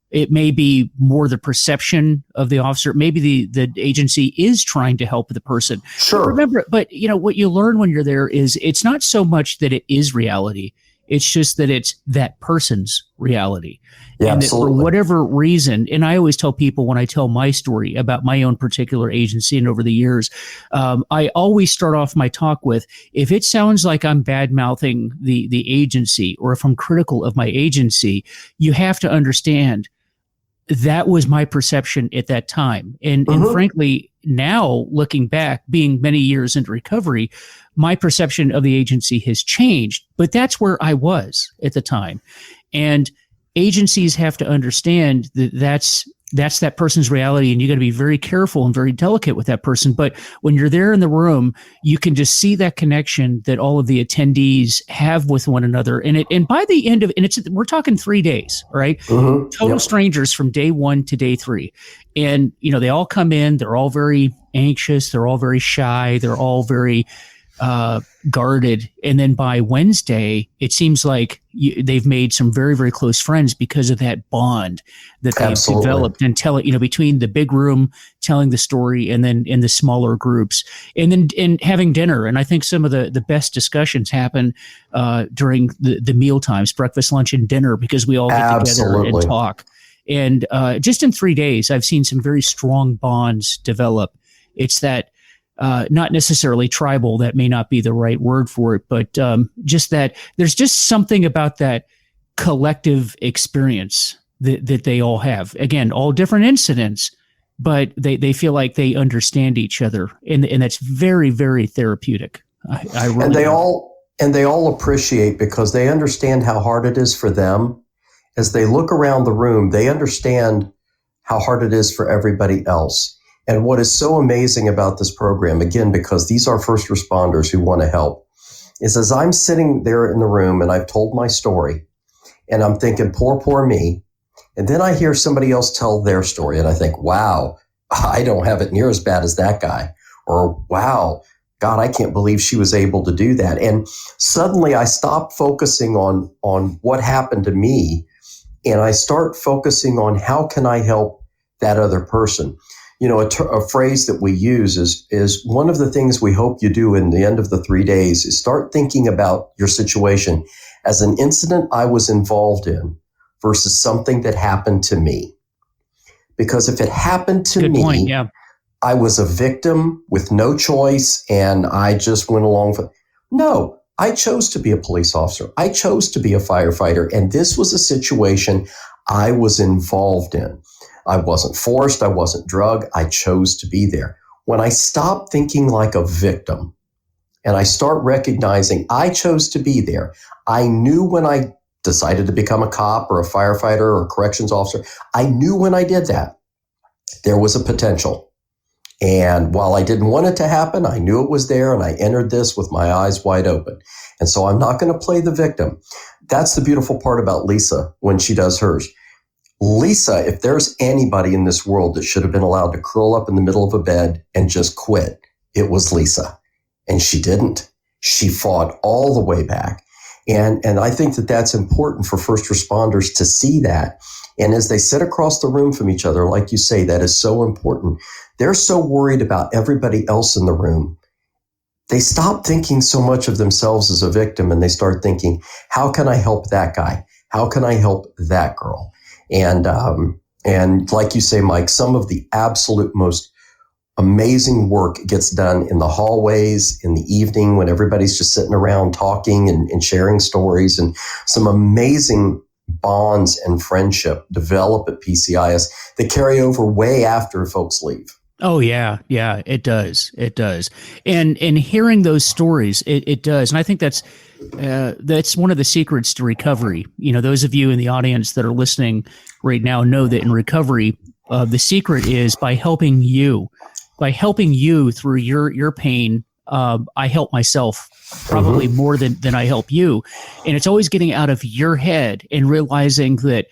it may be more the perception of the officer. Maybe the agency is trying to help the person. Sure. But remember, what you learn when you're there is it's not so much that it is reality. It's just that it's that person's reality. Yeah, and absolutely. That for whatever reason, and I always tell people when I tell my story about my own particular agency and over the years, I always start off my talk with, if it sounds like I'm bad-mouthing the agency, or if I'm critical of my agency, you have to understand that was my perception at that time. And frankly, now looking back, being many years into recovery, my perception of the agency has changed, but that's where I was at the time. And agencies have to understand that that's that person's reality, and you got to be very careful and very delicate with that person. But when you're there in the room, you can just see that connection that all of the attendees have with one another. And by the end of it, we're talking 3 days, right? Total strangers from day 1 to day 3. And, they all come in, they're all very anxious. They're all very shy. They're all very guarded. And then by Wednesday, it seems like they've made some very, very close friends because of that bond that they've developed, and between the big room telling the story and then in the smaller groups, and then having dinner. And I think some of the best discussions happen during the meal times, breakfast, lunch, and dinner, because we all get together and talk. And just in 3 days, I've seen some very strong bonds develop. It's that not necessarily tribal, that may not be the right word for it, but just that there's just something about that collective experience that they all have. Again, all different incidents, but they feel like they understand each other, and that's very, very therapeutic. I really and they all appreciate, because they understand how hard it is for them. As they look around the room, they understand how hard it is for everybody else. And what is so amazing about this program, again, because these are first responders who want to help, is as I'm sitting there in the room and I've told my story, and I'm thinking, poor me. And then I hear somebody else tell their story, and I think, wow, I don't have it near as bad as that guy. Or, wow, God, I can't believe she was able to do that. And suddenly I stop focusing on what happened to me, and I start focusing on how can I help that other person. A phrase that we use is one of the things we hope you do in the end of the 3 days is start thinking about your situation as an incident I was involved in versus something that happened to me. Because if it happened to me, point, yeah. I was a victim with no choice and I just went along for. No, I chose to be a police officer. I chose to be a firefighter. And this was a situation I was involved in. I wasn't forced. I wasn't drugged. I chose to be there. When I stop thinking like a victim and I start recognizing I chose to be there, I knew when I decided to become a cop or a firefighter or a corrections officer, I knew when I did that, there was a potential. And while I didn't want it to happen, I knew it was there, and I entered this with my eyes wide open. And so I'm not going to play the victim. That's the beautiful part about Lisa when she does hers. Lisa, if there's anybody in this world that should have been allowed to curl up in the middle of a bed and just quit, it was Lisa. And she didn't. She fought all the way back. And I think that that's important for first responders to see that. And as they sit across the room from each other, like you say, that is so important. They're so worried about everybody else in the room. They stop thinking so much of themselves as a victim, and they start thinking, how can I help that guy? How can I help that girl? And like you say, Mike, some of the absolute most amazing work gets done in the hallways in the evening when everybody's just sitting around talking and sharing stories, and some amazing bonds and friendship develop at PCIS that carry over way after folks leave. Oh yeah, it does. And hearing those stories, it does. And I think that's one of the secrets to recovery. Those of you in the audience that are listening right now know that in recovery, the secret is by helping you by helping you through your pain, I help myself probably more than I help you. And it's always getting out of your head and realizing that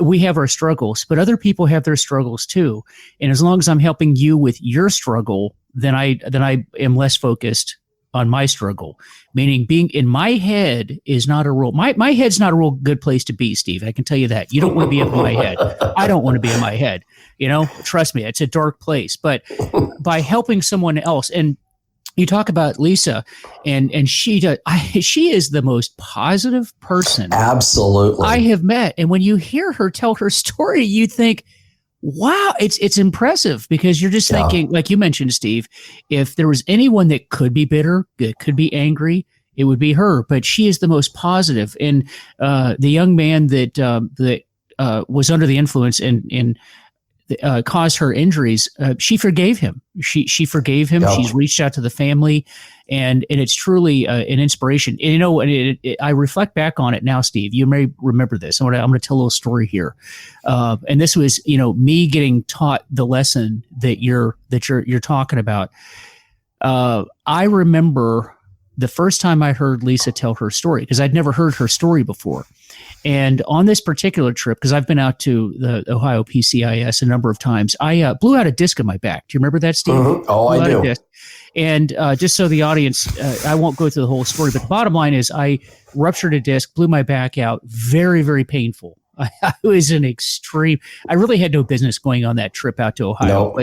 we have our struggles, but other people have their struggles too. And as long as I'm helping you with your struggle, then I am less focused on my struggle. Meaning being in my head is not a real, my head's not a real good place to be, Steve. I can tell you that. You don't want to be in my head. I don't want to be in my head. Trust me, it's a dark place. But by helping someone else, and you talk about Lisa, and she is the most positive person Absolutely I have met. And when you hear her tell her story, you think, wow, it's impressive, because you're just thinking, like you mentioned, Steve, if there was anyone that could be bitter, that could be angry, it would be her. But she is the most positive. And the young man that was under the influence and caused her injuries, she forgave him. She forgave him. Yep. She's reached out to the family, and it's truly an inspiration. And, I reflect back on it now, Steve. You may remember this. I'm going to tell a little story here. And this was, me getting taught the lesson that you're talking about. I remember the first time I heard Lisa tell her story, because I'd never heard her story before. And on this particular trip, because I've been out to the Ohio PCIS a number of times, I blew out a disc in my back. Do you remember that, Steve? Mm-hmm. Oh, I do. And just so the audience, I won't go through the whole story, but the bottom line is I ruptured a disc, blew my back out, very, very painful. I was an extreme. I really had no business going on that trip out to Ohio,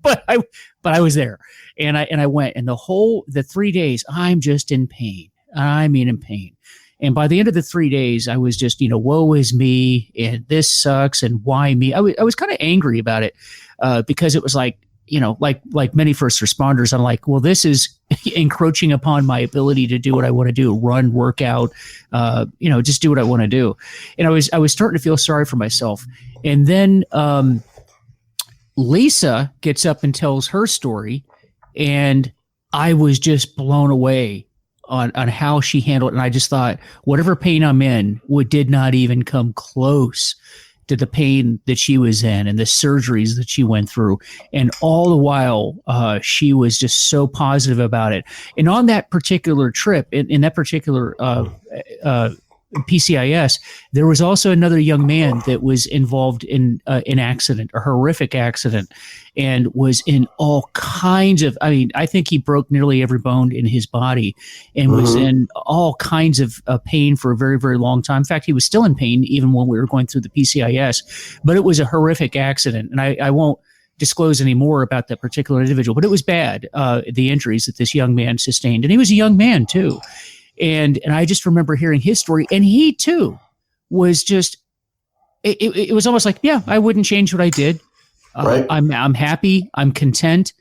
but I was there, and I went, and the 3 days I'm just in pain. I mean, in pain. And by the end of the 3 days, I was just, woe is me, and this sucks, and why me? I was kind of angry about it, because it was like, like many first responders, I'm like, well, this is encroaching upon my ability to do what I want to do, run, work out, just do what I want to do. And I was starting to feel sorry for myself. And then Lisa gets up and tells her story, and I was just blown away on how she handled it. And I just thought, whatever pain I'm in did not even come close to the pain that she was in and the surgeries that she went through. And all the while, she was just so positive about it. And on that particular trip, in that particular PCIS, there was also another young man that was involved in an accident, a horrific accident, and was in all kinds of, I think he broke nearly every bone in his body and was in all kinds of pain for a very, very long time. In fact, he was still in pain even when we were going through the PCIS, but it was a horrific accident. And I won't disclose any more about that particular individual, but it was bad, the injuries that this young man sustained. And he was a young man too. And I just remember hearing his story, and he too was just, it was almost like, yeah, I wouldn't change what I did. Right. I'm happy. I'm content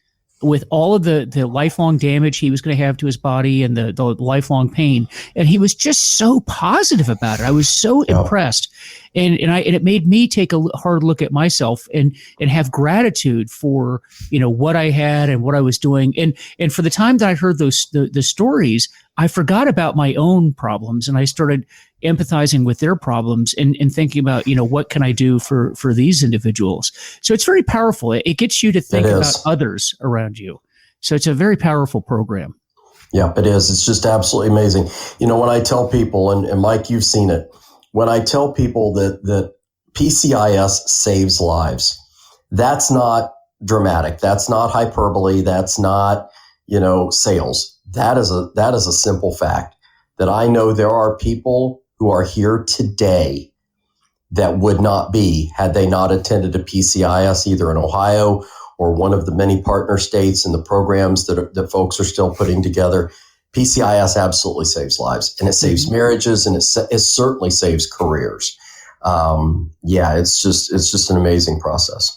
with all of the lifelong damage he was going to have to his body and the lifelong pain. And he was just so positive about it. I was so impressed. And it made me take a hard look at myself and have gratitude for, what I had and what I was doing. And for the time that I heard the stories, I forgot about my own problems, and I started empathizing with their problems and thinking about, what can I do for these individuals? So it's very powerful. It gets you to think about others around you. So it's a very powerful program. Yeah, it is. It's just absolutely amazing. When I tell people, and Mike, you've seen it, when I tell people that PCIS saves lives, that's not dramatic. That's not hyperbole. That's not, sales. That is a simple fact that I know there are people who are here today that would not be had they not attended a PCIS either in Ohio or one of the many partner states and the programs that folks are still putting together. PCIS absolutely saves lives, and it saves marriages, and it certainly saves careers. It's just an amazing process.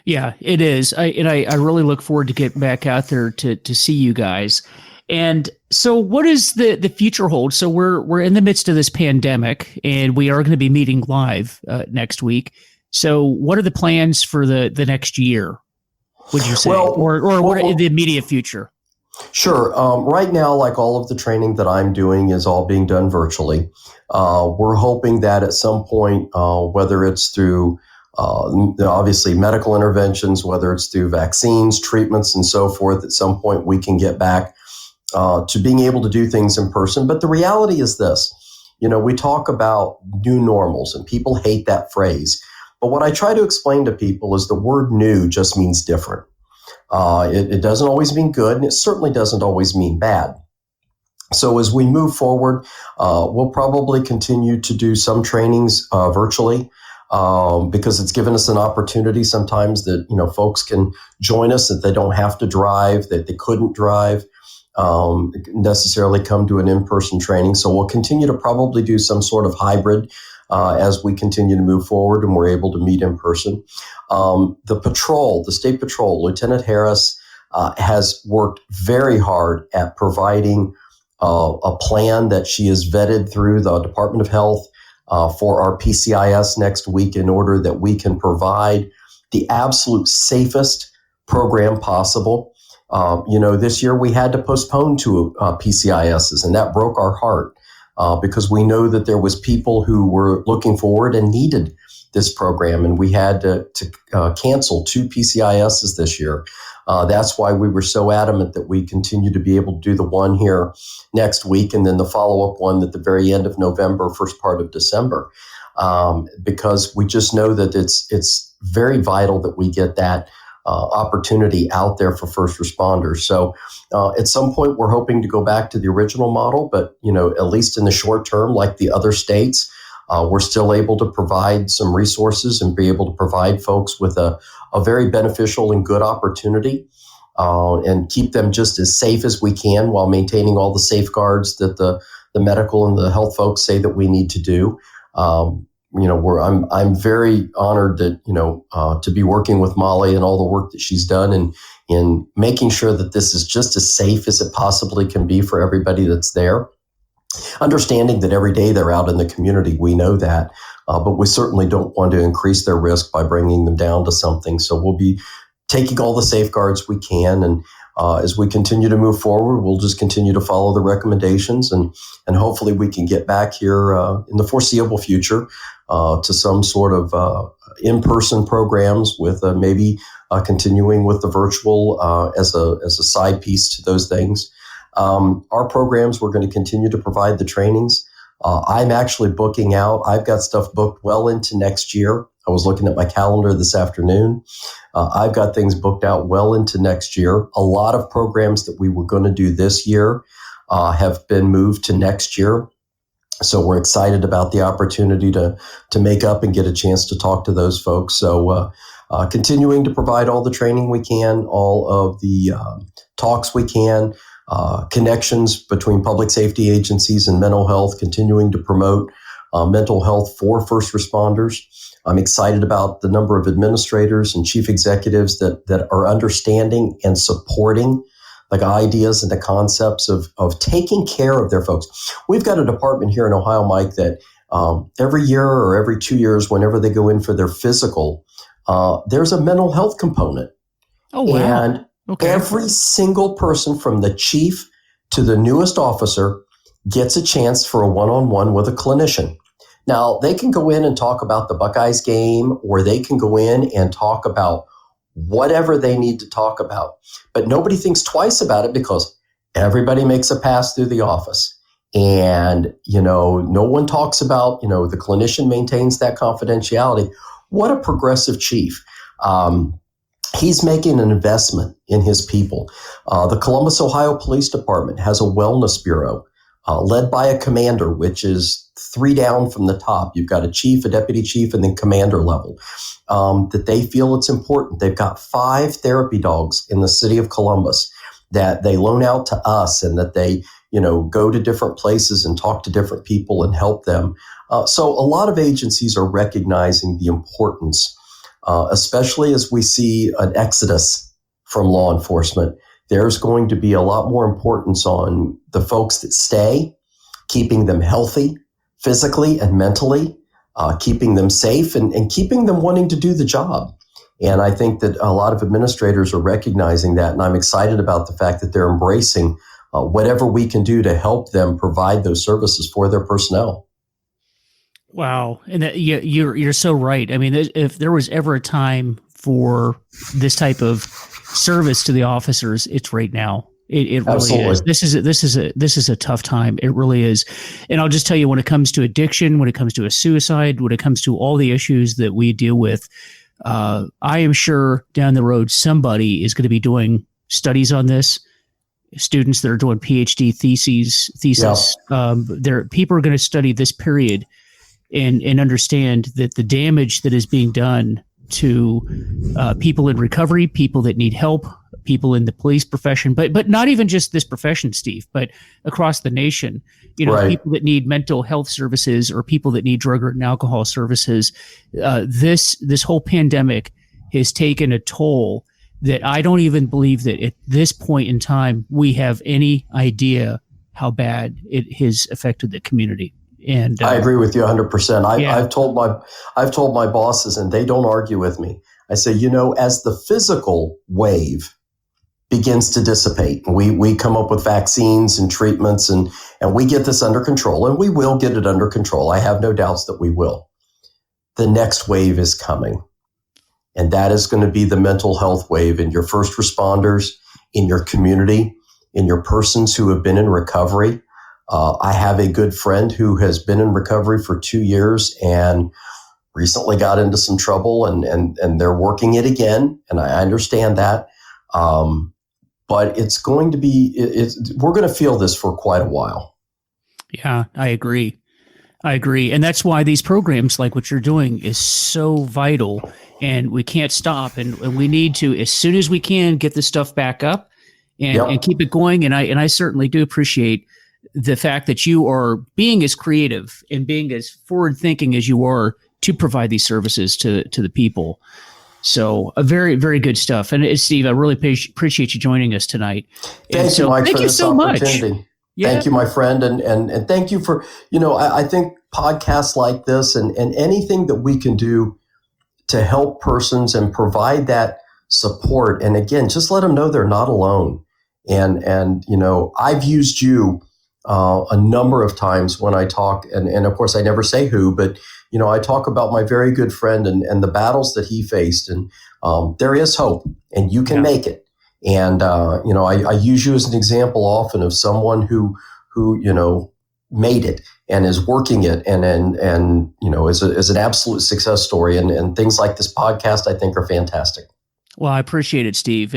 Yeah, it is. I really look forward to getting back out there to see you guys. And so what does the future hold? So we're in the midst of this pandemic, and we are going to be meeting live next week. So what are the plans for the next year, would you say? Or what in the immediate future? Sure. Right now, like all of the training that I'm doing is all being done virtually. We're hoping that at some point, whether it's through obviously medical interventions, whether it's through vaccines, treatments, and so forth. At some point, we can get back to being able to do things in person. But the reality is this, we talk about new normals and people hate that phrase. But what I try to explain to people is the word new just means different. It doesn't always mean good, and it certainly doesn't always mean bad. So as we move forward, we'll probably continue to do some trainings virtually because it's given us an opportunity sometimes that, folks can join us, that they don't have to drive, that they couldn't drive, necessarily come to an in-person training. So we'll continue to probably do some sort of hybrid as we continue to move forward and we're able to meet in person. The State Patrol, Lieutenant Harris has worked very hard at providing a plan that she has vetted through the Department of Health for our PCIS next week in order that we can provide the absolute safest program possible. This year we had to postpone two PCISs, and that broke our heart because we know that there was people who were looking forward and needed this program, and we had to cancel two PCISs this year. That's why we were so adamant that we continue to be able to do the one here next week and then the follow-up one at the very end of November, first part of December, because we just know that it's very vital that we get that opportunity out there for first responders. So at some point, we're hoping to go back to the original model, but at least in the short term, like the other states, we're still able to provide some resources and be able to provide folks with a very beneficial and good opportunity and keep them just as safe as we can while maintaining all the safeguards that the medical and the health folks say that we need to do. I'm very honored that, to be working with Molly and all the work that she's done in making sure that this is just as safe as it possibly can be for everybody that's there. Understanding that every day they're out in the community, we know that, but we certainly don't want to increase their risk by bringing them down to something. So we'll be taking all the safeguards we can. And as we continue to move forward, we'll just continue to follow the recommendations and hopefully we can get back here in the foreseeable future to some sort of in-person programs with maybe continuing with the virtual as a side piece to those things. Our programs, we're going to continue to provide the trainings. I'm actually booking out. I've got stuff booked well into next year. I was looking at my calendar this afternoon. I've got things booked out well into next year. A lot of programs that we were going to do this year have been moved to next year. So we're excited about the opportunity to make up and get a chance to talk to those folks. So continuing to provide all the training we can, all of the talks we can, connections between public safety agencies and mental health, continuing to promote mental health for first responders. I'm excited about the number of administrators and chief executives that are understanding and supporting the ideas and the concepts of taking care of their folks. We've got a department here in Ohio, Mike, that every year or every 2 years, whenever they go in for their physical, there's a mental health component. Oh, wow. And okay. Every single person from the chief to the newest officer gets a chance for a one-on-one with a clinician. Now, they can go in and talk about the Buckeyes game, or they can go in and talk about whatever they need to talk about. But nobody thinks twice about it because everybody makes a pass through the office. And, no one talks about, the clinician maintains that confidentiality. What a progressive chief. He's making an investment in his people. The Columbus, Ohio Police Department has a wellness bureau led by a commander, which is 3 down from the top. You've got a chief, a deputy chief, and then commander level, that they feel it's important. They've got 5 therapy dogs in the city of Columbus that they loan out to us and that they, go to different places and talk to different people and help them. So a lot of agencies are recognizing the importance, especially as we see an exodus from law enforcement. There's going to be a lot more importance on the folks that stay, keeping them healthy, physically and mentally, keeping them safe and keeping them wanting to do the job. And I think that a lot of administrators are recognizing that. And I'm excited about the fact that they're embracing whatever we can do to help them provide those services for their personnel. Wow. And you're so right. I mean, if there was ever a time for this type of service to the officers, it's right now. It really Absolutely. is. This is a tough time. It really is. And I'll just tell you, when it comes to addiction, when it comes to a suicide, when it comes to all the issues that we deal with, I am sure down the road somebody is going to be doing studies on this. Students that are doing PhD theses. People are going to study this period and understand that the damage that is being done to people in recovery, people that need help, people in the police profession, but not even just this profession, Steve, but across the nation. Right. People that need mental health services or people that need drug and alcohol services. This whole pandemic has taken a toll that I don't even believe that at this point in time we have any idea how bad it has affected the community. And I agree with you 100%. I've told my bosses, and they don't argue with me. I say, as the physical wave begins to dissipate, we come up with vaccines and treatments, and we get this under control, and we will get it under control. I have no doubts that we will. The next wave is coming, and that is going to be the mental health wave in your first responders, in your community, in your persons who have been in recovery. I have a good friend who has been in recovery for 2 years and recently got into some trouble, and they're working it again. And I understand that. But it's going to be, we're going to feel this for quite a while. Yeah, I agree. And that's why these programs like what you're doing is so vital, and we can't stop. And we need to, as soon as we can, get this stuff back up and keep it going. And I certainly do appreciate the fact that you are being as creative and being as forward thinking as you are to provide these services to the people. So very, very good stuff. And Steve, I really appreciate you joining us tonight. Thank you, Mike, for this opportunity. Much. Yeah. Thank you, my friend. And thank you for, I think podcasts like this and anything that we can do to help persons and provide that support. And again, just let them know they're not alone. And I've used you a number of times when I talk, and of course I never say who, but I talk about my very good friend and the battles that he faced, and there is hope, and you can make it. And I use you as an example often of someone who made it and is working it, and is an absolute success story. And things like this podcast, I think, are fantastic. Well, I appreciate it, Steve,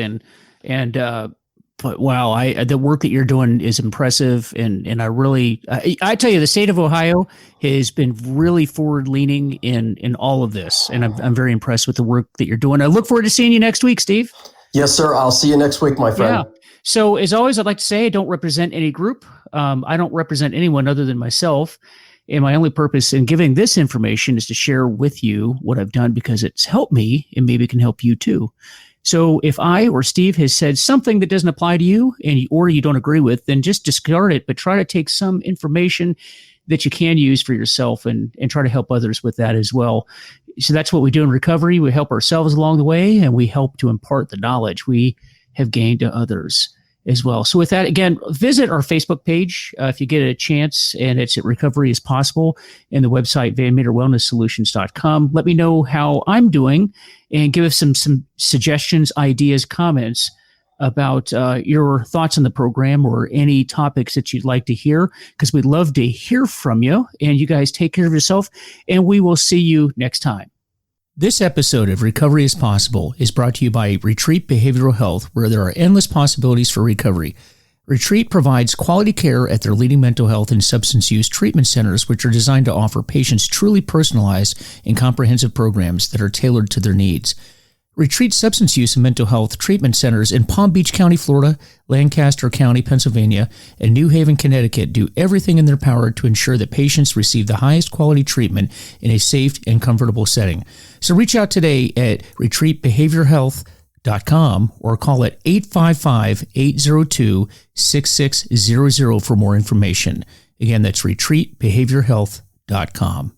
but wow, the work that you're doing is impressive, and I really, I tell you, the state of Ohio has been really forward leaning in all of this, and I'm very impressed with the work that you're doing. I look forward to seeing you next week, Steve. Yes, sir. I'll see you next week, my friend. Yeah. So as always, I'd like to say I don't represent any group. I don't represent anyone other than myself. And my only purpose in giving this information is to share with you what I've done because it's helped me and maybe it can help you too. So if I or Steve has said something that doesn't apply to you or you don't agree with, then just discard it, but try to take some information that you can use for yourself and try to help others with that as well. So that's what we do in recovery. We help ourselves along the way, and we help to impart the knowledge we have gained to others as well. So with that, again, visit our Facebook page if you get a chance, and it's at Recovery is Possible, and the website VanMeterWellnessSolutions.com. Let me know how I'm doing and give us some suggestions, ideas, comments about your thoughts on the program or any topics that you'd like to hear, because we'd love to hear from you. And you guys take care of yourself, and we will see you next time. This episode of Recovery is Possible is brought to you by Retreat Behavioral Health, where there are endless possibilities for recovery. Retreat provides quality care at their leading mental health and substance use treatment centers, which are designed to offer patients truly personalized and comprehensive programs that are tailored to their needs. Retreat substance use and mental health treatment centers in Palm Beach County, Florida, Lancaster County, Pennsylvania, and New Haven, Connecticut do everything in their power to ensure that patients receive the highest quality treatment in a safe and comfortable setting. So reach out today at retreatbehaviorhealth.com or call it 855-802-6600 for more information. Again, that's retreatbehaviorhealth.com.